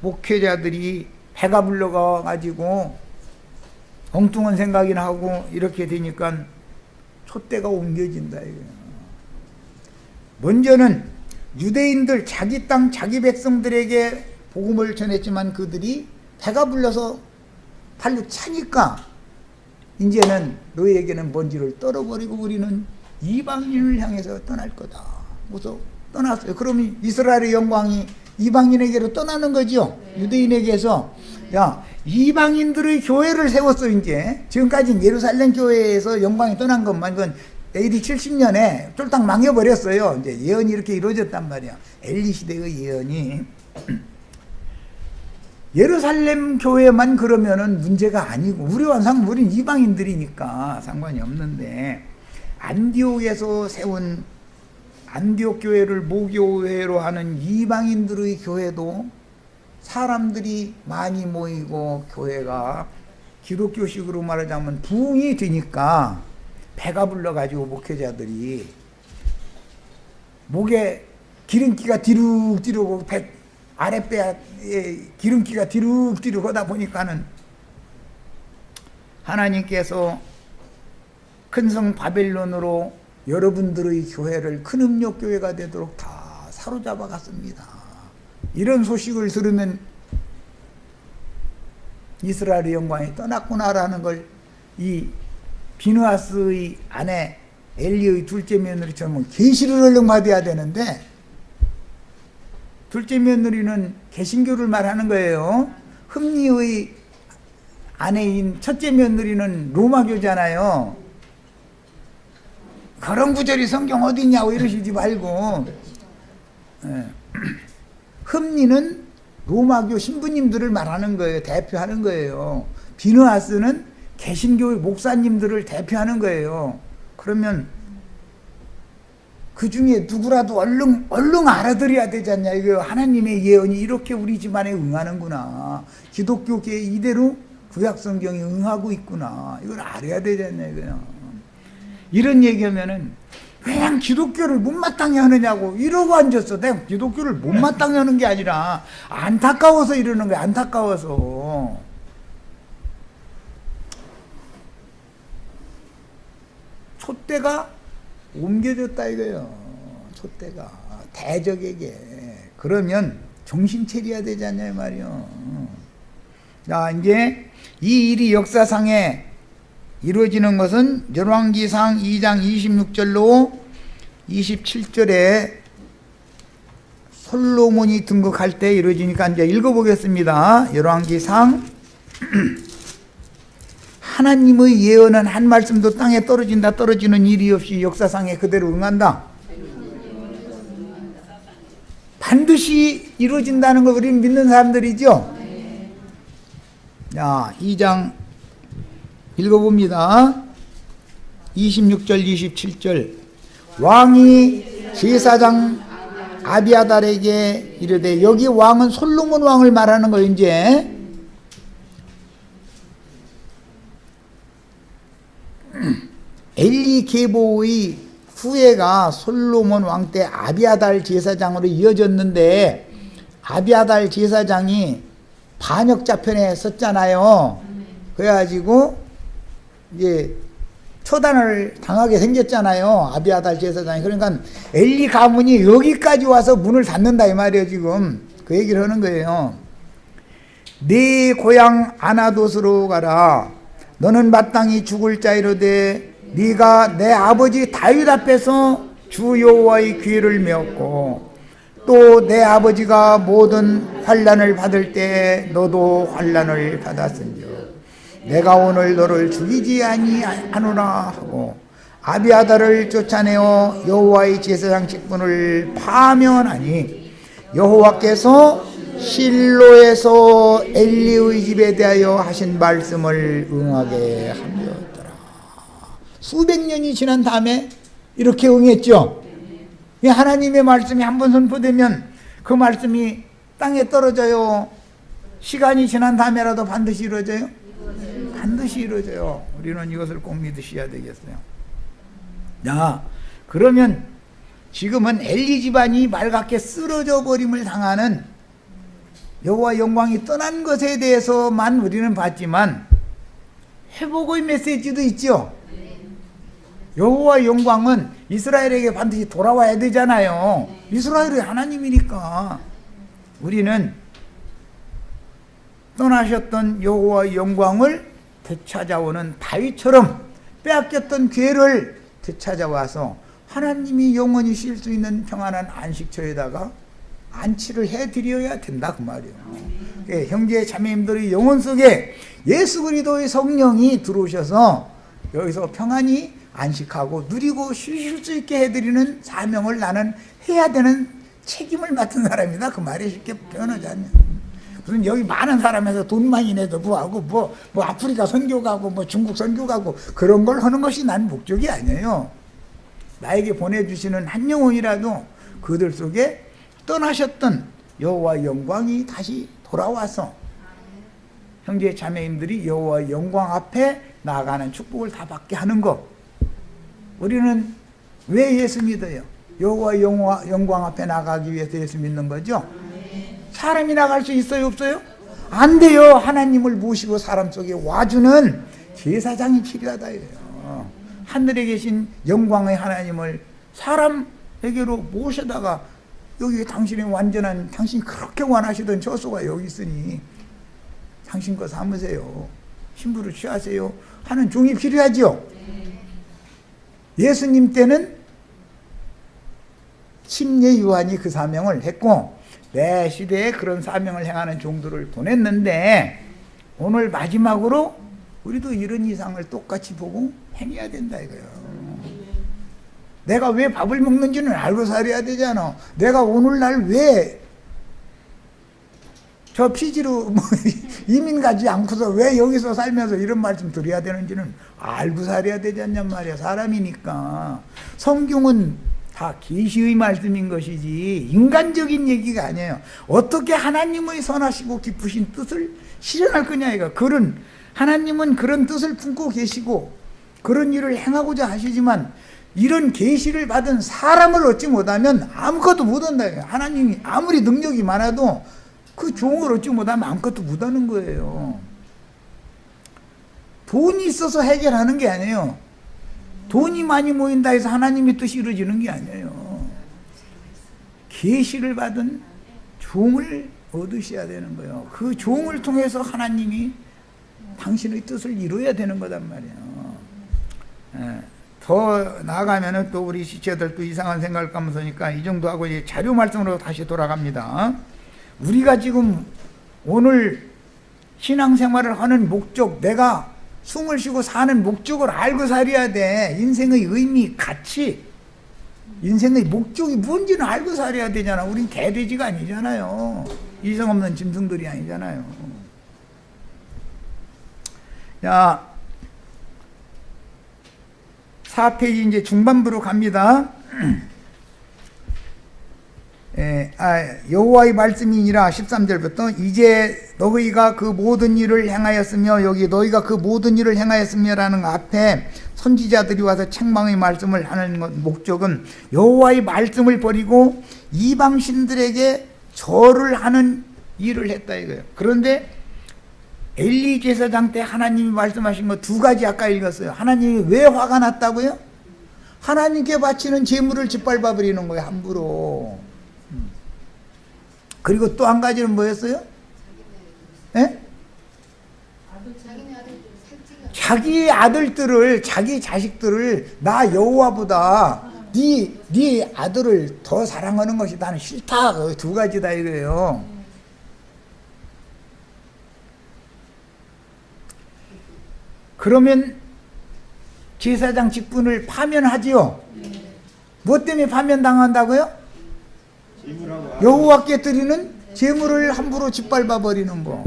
S1: 목회자들이 배가 불러가가지고 엉뚱한 생각이나 하고 이렇게 되니까 촛대가 옮겨진다 이거예요. 먼저는 유대인들 자기 땅 자기 백성들에게 복음을 전했지만 그들이 배가 불러서 발로 차니까 이제는 너희에게는 먼지를 떨어버리고 우리는 이방인을 향해서 떠날 거다. 그래서 떠났어요. 그러면 이스라엘의 영광이 이방인에게로 떠나는 거죠. 유대인에게서. 야, 이방인들의 교회를 세웠어. 이제 지금까지는 예루살렘 교회에서 영광이 떠난 것만, 그건 AD 70년에 쫄딱 망해버렸어요. 이제 예언이 이렇게 이루어졌단 말이야. 엘리 시대의 예언이. 예루살렘 교회만 그러면은 문제가 아니고, 우리는 이방인들이니까 상관이 없는데, 안디옥에서 세운 안디옥 교회를 모교회로 하는 이방인들의 교회도 사람들이 많이 모이고 교회가 기독교식으로 말하자면 부흥이 되니까 배가 불러가지고 목회자들이 목에 기름기가 디룩디룩, 아랫배에 기름기가 디룩디룩 하다 보니까는 하나님께서 큰 성 바벨론으로 여러분들의 교회를 큰 음욕교회가 되도록 다 사로잡아 갔습니다. 이런 소식을 들으면 이스라엘의 영광이 떠났구나라는 걸 이 비느하스의 아내 엘리의 둘째 며느리처럼 계시를 얼른 받아야 되는데, 둘째 며느리는 개신교를 말하는 거예요. 흠니의 아내인 첫째 며느리는 로마교잖아요. 그런 구절이 성경 어디 있냐고 이러시지 말고, 흠니는 로마교 신부님들을 말하는 거예요. 대표하는 거예요. 비느하스는 개신교의 목사님들을 대표하는 거예요. 그러면 그 중에 누구라도 얼른 알아들어야 되지 않냐. 이거 하나님의 예언이 이렇게 우리 집안에 응하는구나. 기독교계 이대로 구약성경이 응하고 있구나. 이걸 알아야 되지 않냐 이거요. 이런 얘기하면은 그냥 기독교를 못마땅히 하느냐고 이러고 앉았어. 내가 기독교를 못마땅히 하는 게 아니라 안타까워서 이러는 거야. 안타까워서. 촛대가 옮겨졌다 이거예요. 촛대가 대적에게. 그러면 정신 차려야 되지 않냐 이 말이요. 자, 이제 이 일이 역사상에 이루어지는 것은 열왕기상 2장 26절로 27절에 솔로몬이 등극할 때 이루어지니까 이제 읽어보겠습니다. 열왕기상 하나님의 예언은 한 말씀도 땅에 떨어지는 일이 없이 역사상에 그대로 응한다. 반드시 이루어진다는 걸 우리는 믿는 사람들이죠. 자, 2장 읽어봅니다. 26절 27절. 왕이 제사장 아비아달에게 이르되, 여기 왕은 솔로몬 왕을 말하는 거예요. 이제 엘리 계보의 후예가 솔로몬 왕 때 아비아달 제사장으로 이어졌는데, 아비아달 제사장이 반역자편에 썼잖아요. 그래가지고 이제 처단을 당하게 생겼잖아요. 아비아달 제사장이. 그러니까 엘리 가문이 여기까지 와서 문을 닫는다 이 말이에요. 지금 그 얘기를 하는 거예요. 네 고향 아나돗으로 가라. 너는 마땅히 죽을 자이로되 네가 내 아버지 다윗 앞에서 주 여호와의 귀를 메었고, 또 내 아버지가 모든 환난을 받을 때 너도 환난을 받았은즉 내가 오늘 너를 죽이지 아니하노라 하고, 아비아달을 쫓아내어 여호와의 제사장 직분을 파면하니 여호와께서 실로에서 엘리의 집에 대하여 하신 말씀을 응하게 하였더라. 수백 년이 지난 다음에 이렇게 응했죠. 하나님의 말씀이 한번 선포되면 그 말씀이 땅에 떨어져요? 시간이 지난 다음에라도 반드시 이루어져요? 반드시 이루어져요. 우리는 이것을 꼭 믿으셔야 되겠어요. 자, 그러면 지금은 엘리 집안이 말갛게 쓰러져 버림을 당하는, 여호와 영광이 떠난 것에 대해서만 우리는 봤지만 회복의 메시지도 있죠. 여호와 영광은 이스라엘에게 반드시 돌아와야 되잖아요. 이스라엘의 하나님이니까. 우리는 떠나셨던 여호와 영광을 되찾아오는 다윗처럼 빼앗겼던 기회를 되찾아와서 하나님이 영원히 쉴 수 있는 평안한 안식처에다가 안치를 해드려야 된다 그 말이에요. 형제 자매님들의 영혼 속에 예수 그리스도의 성령이 들어오셔서 여기서 평안히 안식하고 누리고 쉬실 수 있게 해드리는 사명을 나는 해야 되는 책임을 맡은 사람이다. 그 말이 쉽게 표현하자면. 무슨 여기 많은 사람에서 돈 많이 내도 뭐하고 뭐 아프리카 선교 가고 뭐 중국 선교 가고 그런 걸 하는 것이 난 목적이 아니에요. 나에게 보내주시는 한 영혼이라도 그들 속에 떠나셨던 여호와의 영광이 다시 돌아와서 형제 자매님들이 여호와의 영광 앞에 나아가는 축복을 다 받게 하는 것. 우리는 왜 예수 믿어요? 여호와의 영광 앞에 나가기 위해서 예수 믿는 거죠. 사람이 나갈 수 있어요, 없어요? 안 돼요. 하나님을 모시고 사람 속에 와주는 제사장이 필요하다 이래요. 하늘에 계신 영광의 하나님을 사람에게로 모셔다가 여기 당신의 완전한, 당신이 그렇게 원하시던 저소가 여기 있으니 당신 거 삼으세요. 신부로 취하세요 하는 종이 필요하죠. 예수님 때는 침례 요한이 그 사명을 했고 내 시대에 그런 사명을 행하는 종들을 보냈는데 오늘 마지막으로 우리도 이런 이상을 똑같이 보고 행해야 된다 이거예요. 내가 왜 밥을 먹는지는 알고 살아야 되잖아. 내가 오늘날 왜 저 피지로 이민 가지 않고서 왜 여기서 살면서 이런 말씀 드려야 되는지는 알고 살아야 되지 않냔 말이야. 사람이니까. 성경은 다 계시의 말씀인 것이지 인간적인 얘기가 아니에요. 어떻게 하나님의 선하시고 깊으신 뜻을 실현할 거냐 이거. 하나님은 그런 뜻을 품고 계시고 그런 일을 행하고자 하시지만 이런 계시를 받은 사람을 얻지 못하면 아무것도 못한다. 하나님이 아무리 능력이 많아도 그 종을 얻지 못하면 아무것도 못하는 거예요. 돈이 있어서 해결하는 게 아니에요. 돈이 많이 모인다 해서 하나님의 뜻이 이루어지는 게 아니에요. 계시를 받은 종을 얻으셔야 되는 거예요. 그 종을 통해서 하나님이 당신의 뜻을 이루어야 되는 거단 말이에요. 더 나아가면은 또 우리 시체들도 이상한 생각을 까면서니까 이 정도 하고 이제 자료 말씀으로 다시 돌아갑니다. 우리가 지금 오늘 신앙생활을 하는 목적, 내가 숨을 쉬고 사는 목적을 알고 살아야 돼. 인생의 의미, 가치, 인생의 목적이 뭔지는 알고 살아야 되잖아. 우린 개돼지가 아니잖아요. 이성 없는 짐승들이 아니잖아요. 자, 4페이지 이제 중반부로 갑니다. 여호와의 말씀이니라 13절부터 이제 너희가 그 모든 일을 행하였으며 여기 너희가 그 모든 일을 행하였으며라는 앞에 선지자들이 와서 책망의 말씀을 하는 목적은 여호와의 말씀을 버리고 이방신들에게 절을 하는 일을 했다 이거예요. 그런데 엘리 제사장 때 하나님이 말씀하신 거 두 가지 아까 읽었어요. 하나님이 왜 화가 났다고요? 하나님께 바치는 제물을 짓밟아 버리는 거예요, 함부로. 그리고 또 한 가지는 뭐였어요? 예? 자기 아들들을, 자기 자식들을 나 여호와보다 네 아들을 더 사랑하는 것이 나는 싫다. 그 두 가지다 이거예요. 그러면 제사장 직분을 파면하지요. 뭐 때문에 파면당한다고요? 여호와께 드리는 제물을 함부로 짓밟아 버리는 거.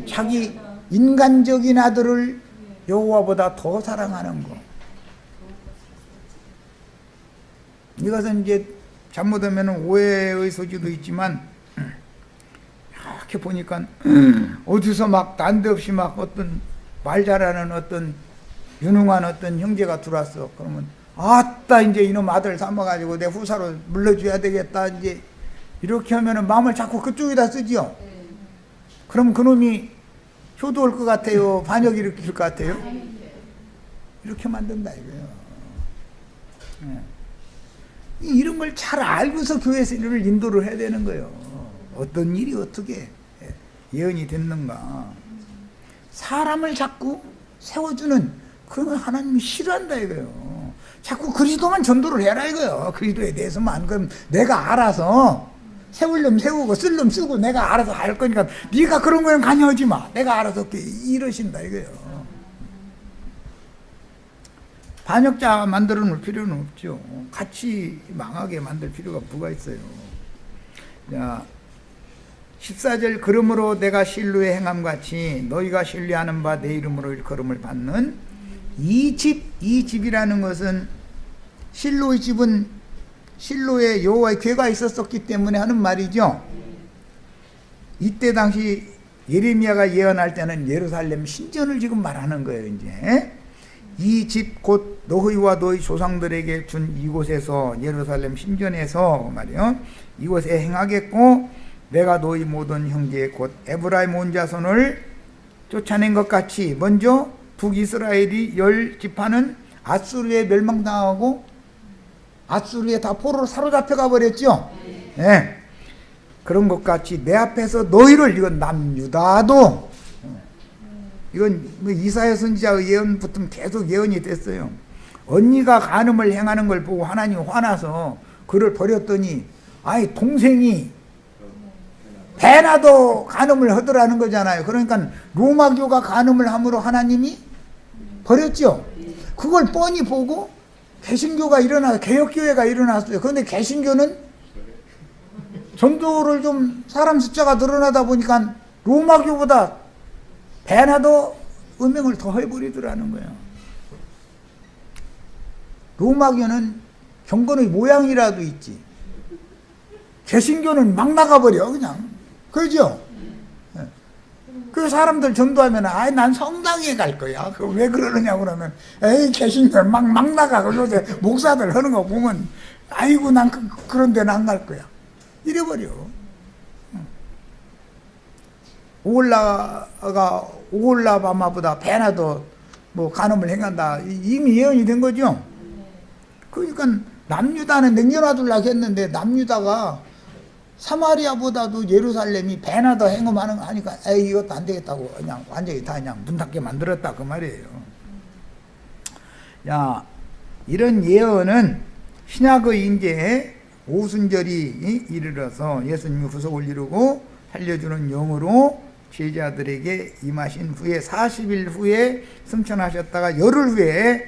S1: 자기 인간적인 아들을 여호와보다 더 사랑하는 거. 이것은 이제 잘못하면 오해의 소지도 있지만 이렇게 보니까 어디서 막 난데없이 막 어떤 말 잘하는 어떤 유능한 어떤 형제가 들어왔어. 그러면 아따 이제 이놈 아들 삼아가지고 내 후사로 물러줘야 되겠다 이제 이렇게 하면은 마음을 자꾸 그쪽에다 쓰지요. 그럼 그놈이 효도할 것 같아요? 반역 일으킬 것 같아요? 이렇게 만든다 이거예요. 이런 걸 잘 알고서 교회에서 일을 인도를 해야 되는 거예요. 어떤 일이 어떻게 예언이 됐는가. 사람을 자꾸 세워주는 그런 하나님이 싫어한다 이거예요. 자꾸 그리스도만 전도를 해라 이거예요. 그리스도에 대해서만. 그럼 내가 알아서 세울 놈 세우고 쓸 놈 쓰고 내가 알아서 할 거니까 네가 그런 거는 관여하지 마. 내가 알아서 이러신다 이거예요. 반역자 만들어 놓을 필요는 없죠. 같이 망하게 만들 필요가 뭐가 있어요. 자, 14절 그러므로 내가 실로의 행함같이 너희가 신뢰하는 바 내 이름으로 일컬음을 받는 이 집이라는 것은 실로의 집은 실로에 여호와의 궤가 있었기 때문에 하는 말이죠. 이때 당시 예레미야가 예언할 때는 예루살렘 신전을 지금 말하는 거예요. 이제 이 집 곧 너희와 너희 조상들에게 준 이곳에서 예루살렘 신전에서 말이요 이곳에 행하겠고 내가 너희 모든 형제 곧 에브라임 온 자손을 쫓아낸 것 같이 먼저 북이스라엘이 10지파는 아수르에 멸망당하고 아수르에 다 포로로 사로잡혀가 버렸죠. 네. 그런 것 같이 내 앞에서 너희를, 이건 남유다도, 이건 이사야 선지자의 예언부터 계속 예언이 됐어요. 언니가 간음을 행하는 걸 보고 하나님이 화나서 그를 버렸더니 아니 동생이 배나도 간음을 하더라는 거잖아요. 그러니까 로마교가 간음을 함으로 하나님이 버렸죠. 그걸 뻔히 보고 개신교가 일어나서 개혁교회가 일어났어요. 그런데 개신교는 전도를 좀 사람 숫자가 늘어나다 보니까 로마교보다 배나도 음행을 더 해버리더라는 거예요. 로마교는 경건의 모양이라도 있지. 개신교는 막 나가버려 그냥. 그러죠? 그 사람들 전도하면 아이 난 성당에 갈 거야. 왜 그러느냐고 그러면 에이 개신교 막 나가. 그러서 목사들 하는 거 보면 아이고 난 그런 데는 안 갈 거야. 이래버려. 오홀라바마보다 배나도 뭐 간음을 행한다. 이미 예언이 된 거죠. 그러니까 남유다는 남겨놔두려고 했는데 남유다가 사마리아보다도 예루살렘이 배나 더 행음하는 거 하니까 에이 이것도 안 되겠다고 그냥 완전히 다 그냥 문 닫게 만들었다 그 말이에요. 야, 이런 예언은 신약의 이제 오순절이 이르러서 예수님이 후속을 이루고 살려주는 영으로 제자들에게 임하신 후에 40일 후에 승천하셨다가 열흘 후에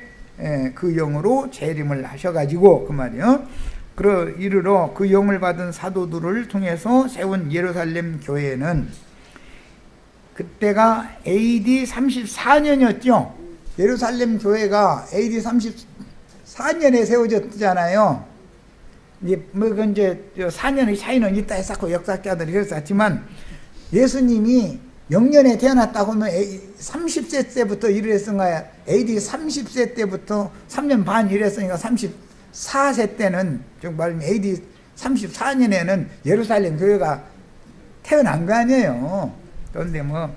S1: 그 영으로 재림을 하셔가지고 그 말이요. 이르러 그 영을 받은 사도들을 통해서 세운 예루살렘 교회는 그때가 AD 34년이었죠. 예루살렘 교회가 AD 34년에 세워졌잖아요. 이제 이제 4년의 차이는 있다 했었고 역사학자들이 그랬었지만 예수님이 0년에 태어났다고 하면 30세 때부터 일을 했으니까 AD 30세 때부터 3년 반 일했으니까 34세 때는 정말 AD 34년에는 예루살렘 교회가 태어난 거 아니에요. 그런데 뭐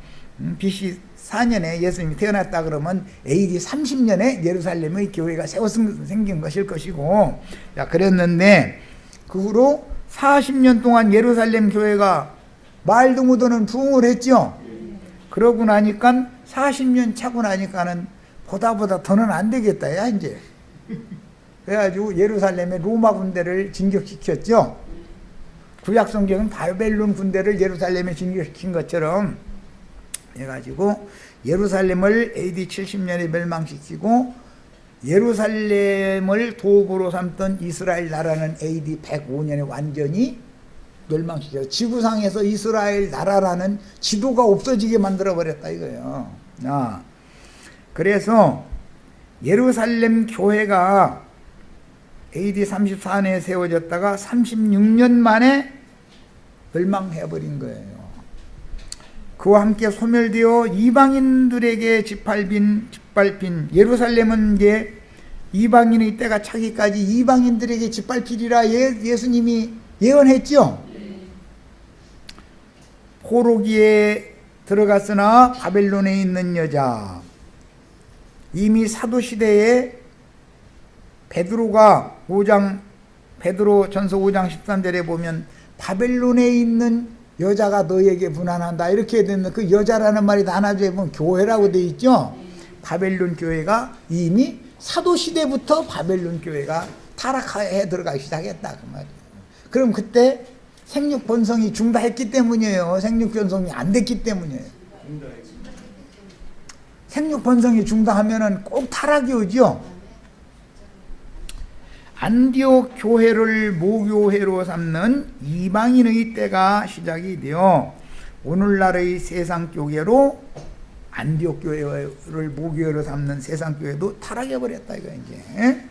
S1: BC 4년에 예수님이 태어났다 그러면 AD 30년에 예루살렘의 교회가 생긴 것일 것이고, 자, 그랬는데 그 후로 40년 동안 예루살렘 교회가 말도 못하는 부흥을 했죠. 그러고 나니까 40년 차고 나니까는 보다 더는 안 되겠다 야 이제. 그래가지고 예루살렘에 로마 군대를 진격시켰죠. 구약 성경은 바벨론 군대를 예루살렘에 진격시킨 것처럼 해가지고 예루살렘을 AD 70년에 멸망시키고 예루살렘을 도구로 삼던 이스라엘 나라는 AD 105년에 완전히 멸망시켜서 지구상에서 이스라엘 나라라는 지도가 없어지게 만들어버렸다 이거예요. 그래서 예루살렘 교회가 AD 34년에 세워졌다가 36년 만에 멸망해버린 거예요. 그와 함께 소멸되어 이방인들에게 짓밟힌 예루살렘은 이제 이방인의 때가 차기까지 이방인들에게 짓밟히리라 예수님이 예언했죠. 포로기에 들어갔으나 바벨론에 있는 여자, 이미 사도시대에 베드로전서 5장 13절에 보면 바벨론에 있는 여자가 너에게 분한한다 이렇게 되는 그 여자라는 말이 나눠져 보면 교회라고 돼 있죠. 바벨론 교회가 이미 사도시대부터 바벨론 교회가 타락해 들어가기 시작했다 그 말이에요. 그럼 그때 생육 번성이 중단했기 때문이에요. 생육 번성이 안 됐기 때문이에요. 생육 번성이 중단하면은 꼭 타락이 오죠. 안디옥 교회를 모교회로 삼는 이방인의 때가 시작이 되어 오늘날의 세상 교회로 안디옥 교회를 모교회로 삼는 세상 교회도 타락해 버렸다 이거 이제.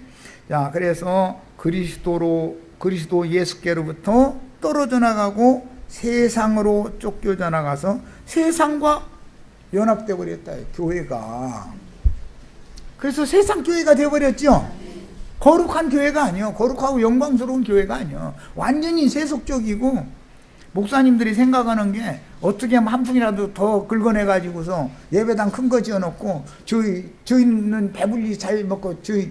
S1: 자, 그래서 그리스도 예수께로부터 떨어져 나가고 세상으로 쫓겨져 나가서 세상과 연합돼 버렸다 교회가. 그래서 세상 교회가 돼 버렸죠. 거룩한 교회가 아니요. 거룩하고 영광스러운 교회가 아니요. 완전히 세속적이고 목사님들이 생각하는 게 어떻게 하면 한 푼이라도 더 긁어내 가지고서 예배당 큰 거 지어놓고 저희는 배불리 잘 먹고 저희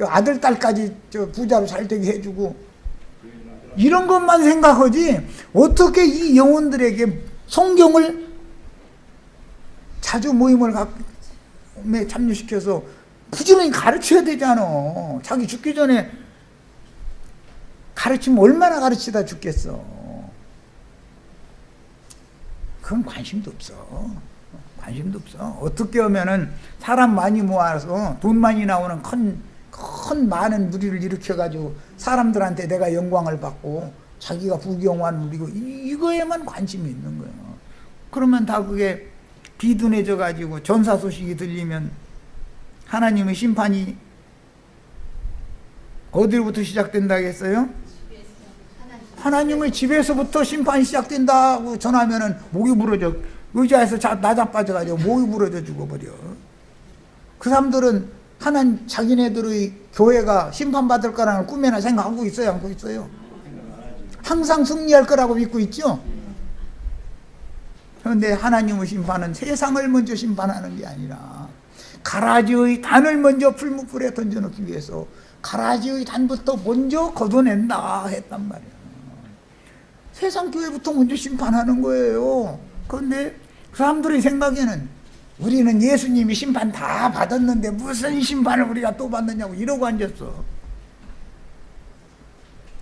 S1: 아들 딸까지 부자로 잘 되게 해주고 이런 것만 생각하지 어떻게 이 영혼들에게 성경을 자주 모임을 참여시켜서 부지런히 가르쳐야 되잖아. 자기 죽기 전에 가르치면 얼마나 가르치다 죽겠어. 그건 관심도 없어. 관심도 없어. 어떻게 하면은 사람 많이 모아서 돈 많이 나오는 큰 많은 무리를 일으켜가지고 사람들한테 내가 영광을 받고 자기가 부귀영화를 누리고 이거에만 관심이 있는 거예요. 그러면 다 그게 비둔해져 가지고 전사 소식이 들리면 하나님의 심판이 어디로부터 시작된다겠어요? 하나님의 집에서부터 심판이 시작된다고 전하면은 목이 부러져. 의자에서 나자빠져가지고 목이 부러져 죽어버려. 그 사람들은 자기네들의 교회가 심판받을 거라는 꿈에나 생각하고 있어요? 안 하고 있어요? 항상 승리할 거라고 믿고 있죠? 그런데 하나님의 심판은 세상을 먼저 심판하는 게 아니라 가라지의 단을 먼저 풀무불에 던져놓기 위해서 가라지의 단부터 먼저 걷어낸다 했단 말이에요. 세상 교회부터 먼저 심판하는 거예요. 그런데 그 사람들의 생각에는 우리는 예수님이 심판 다 받았는데 무슨 심판을 우리가 또 받느냐고 이러고 앉았어.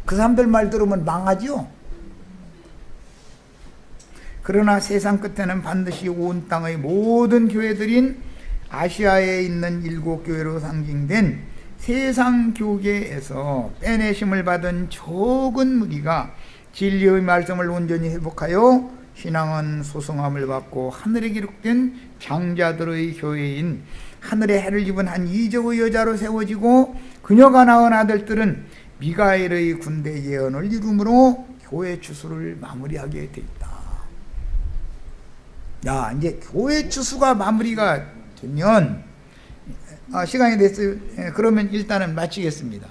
S1: 그 사람들 말 들으면 망하죠. 그러나 세상 끝에는 반드시 온 땅의 모든 교회들인 아시아에 있는 7교회로 상징된 세상 교계에서 빼내심을 받은 적은 무리가 진리의 말씀을 온전히 회복하여 신앙은 소성함을 받고 하늘에 기록된 장자들의 교회인 하늘의 해를 입은 한 이적의 여자로 세워지고 그녀가 낳은 아들들은 미가엘의 군대 예언을 이루므로 교회 추수를 마무리하게 돼 있다. 야, 이제 교회 추수가 마무리가 되면 시간이 됐어요. 그러면 일단은 마치겠습니다.